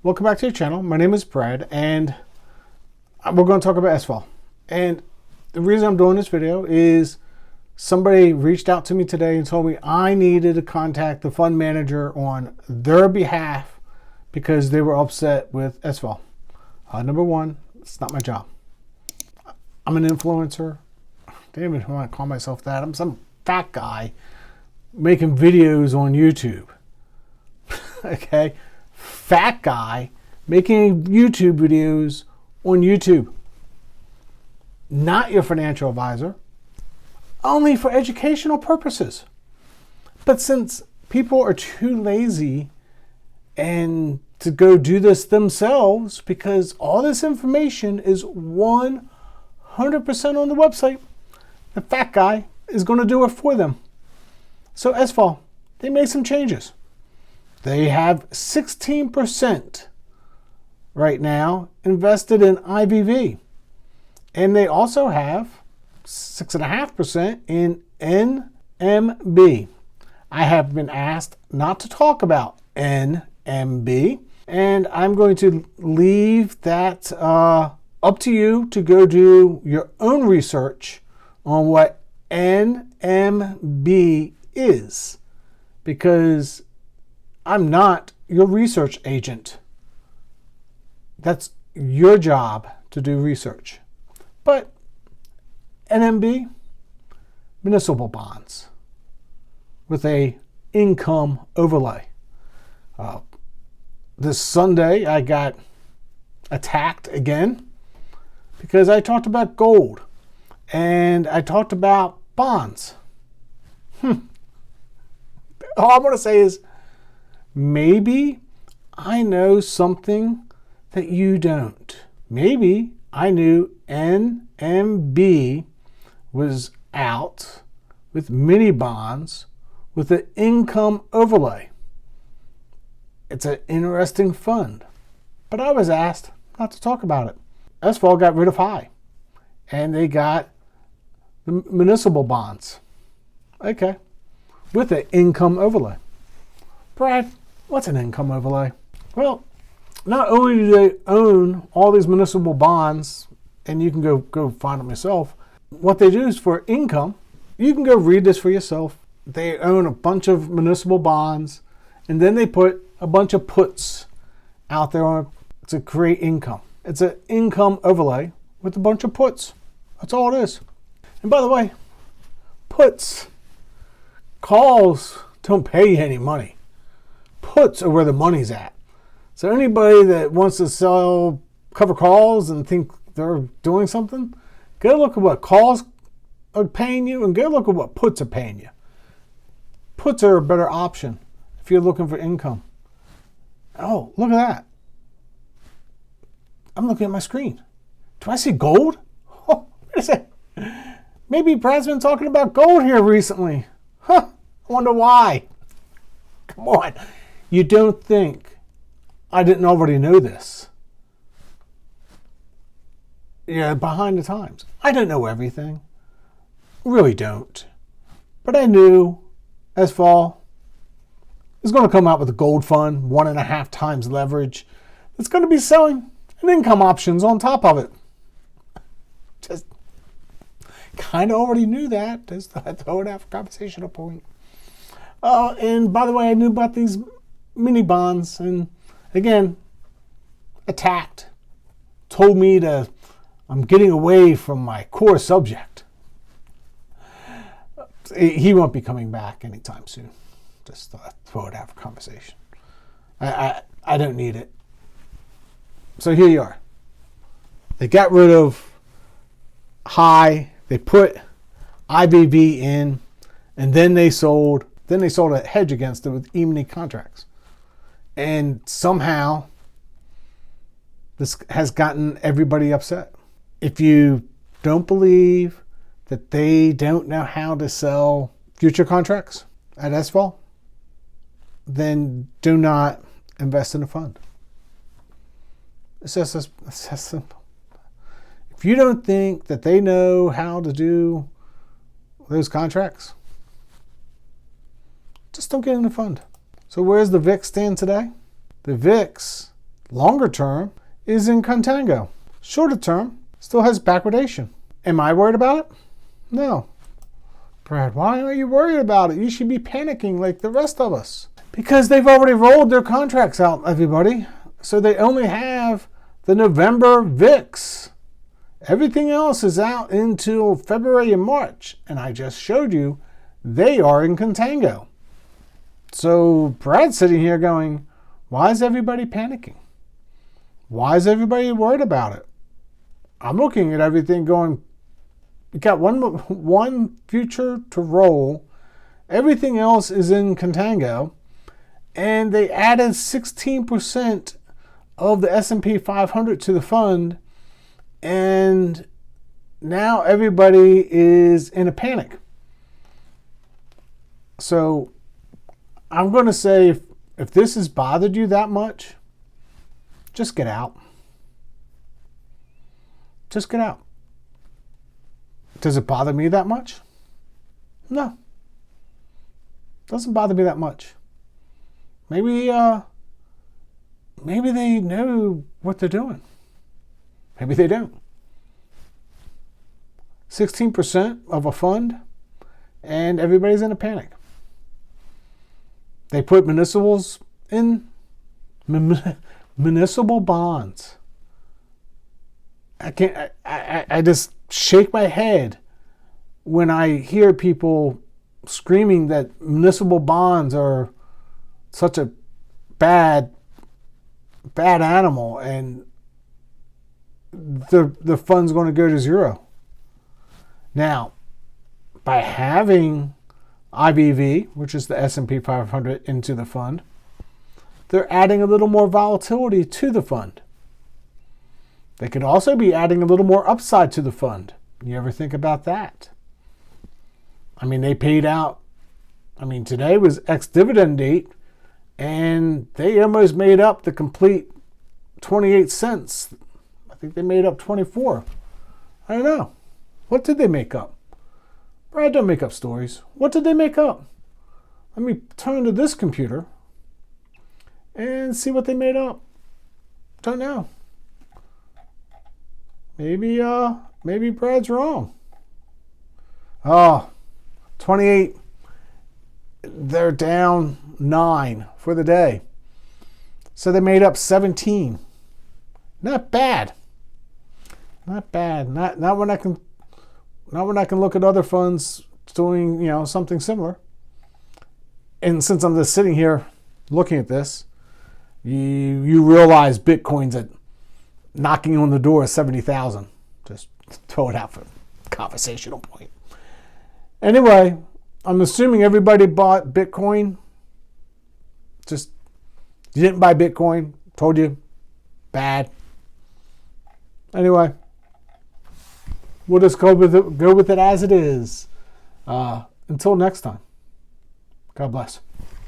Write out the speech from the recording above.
Welcome back to your channel. My name is Brad, and we're going to talk about Svol. And the reason I'm doing this video is somebody reached out to me today and told me I needed to contact the fund manager on their behalf because they were upset with Svol. Number one, it's not my job. I'm an influencer. I don't even want to call myself that. I'm some fat guy making videos on YouTube. Okay? Fat guy making YouTube videos on YouTube. Not your financial advisor. Only for educational purposes. But since people are too lazy and to go do this themselves, because all this information is 100% on the website, the fat guy is going to do it for them. So Svol, they made some changes. They have 16% right now invested in IVV. And they also have 6.5% in NMB. I have been asked not to talk about NMB. And I'm going to leave that up to you to go do your own research on what NMB is. Because I'm not your research agent. That's your job to do research. But NMB, municipal bonds with a income overlay. This Sunday I got attacked again because I talked about gold and I talked about bonds. All I want to say is, maybe I know something that you don't. Maybe I knew NMB was out with mini bonds with an income overlay. It's an interesting fund, but I was asked not to talk about it. Svol got rid of high, and they got the municipal bonds. Okay, with an income overlay. Brad, what's an income overlay? Well, not only do they own all these municipal bonds, and you can go find them yourself, what they do is for income, you can go read this for yourself. They own a bunch of municipal bonds, and then they put a bunch of puts out there to create income. It's an income overlay with a bunch of puts. That's all it is. And by the way, puts, calls don't pay you any money. Puts are where the money's at. So anybody that wants to sell cover calls and think they're doing something, go look at what calls are paying you and go look at what puts are paying you. Puts are a better option if you're looking for income. Oh, look at that. I'm looking at my screen. Do I see gold? Oh, wait a second. Maybe Brad's been talking about gold here recently. Huh, I wonder why. Come on. You don't think I didn't already know this? Yeah, behind the times. I don't know everything. Really don't. But I knew Svol is going to come out with a gold fund, 1.5 times leverage. It's going to be selling an income options on top of it. Just kind of already knew that. Just thought I'd throw it out for conversational point. And by the way, I knew about these mini bonds, and again, attacked, told me I'm getting away from my core subject. He won't be coming back anytime soon. Just thought I'd throw it out for conversation. I don't need it. So here you are. They got rid of high. They put IBV in, and then they sold a hedge against it with e-mini contracts. And somehow this has gotten everybody upset. If you don't believe that they don't know how to sell future contracts at Svol, then do not invest in a fund. It's just simple. If you don't think that they know how to do those contracts, just don't get in the fund. So where's the VIX stand today? The VIX Longer term is in contango. Shorter term still has backwardation. Am I worried about it? No. Brad, why are you worried about it? You should be panicking like the rest of us. Because they've already rolled their contracts out, everybody. So they only have the November VIX. Everything else is out until February and March. And I just showed you they are in contango. So Brad's sitting here going, why is everybody panicking? Why is everybody worried about it? I'm looking at everything going, you got one future to roll. Everything else is in contango. And they added 16% of the S&P 500 to the fund. And now everybody is in a panic. So I'm going to say, if this has bothered you that much, just get out. Just get out. Does it bother me that much? No. Doesn't bother me that much. Maybe they know what they're doing. Maybe they don't. 16% of a fund, and everybody's in a panic. They put municipals in municipal bonds. I just shake my head when I hear people screaming that municipal bonds are such a bad animal and the fund's going to go to zero. Now, by having IBV, which is the S&P 500, into the fund, they're adding a little more volatility to the fund. They could also be adding a little more upside to the fund. You ever think about that? I mean, they paid out, today was ex-dividend date, and they almost made up the complete 28 cents. I think they made up 24. I don't know. What did they make up? Brad, don't make up stories. What did they make up? Let me turn to this computer and see what they made up. Don't know. Maybe Brad's wrong. Oh, 28. They're down 9 for the day. So they made up 17. Not bad. Not bad. Not when I can look at other funds doing, something similar. And since I'm just sitting here looking at this, you realize Bitcoin's at knocking on the door of 70,000. Just throw it out for conversational point. Anyway, I'm assuming everybody bought Bitcoin. Just, you didn't buy Bitcoin. Told you. Bad. Anyway, we'll just go with it as it is. Until next time. God bless.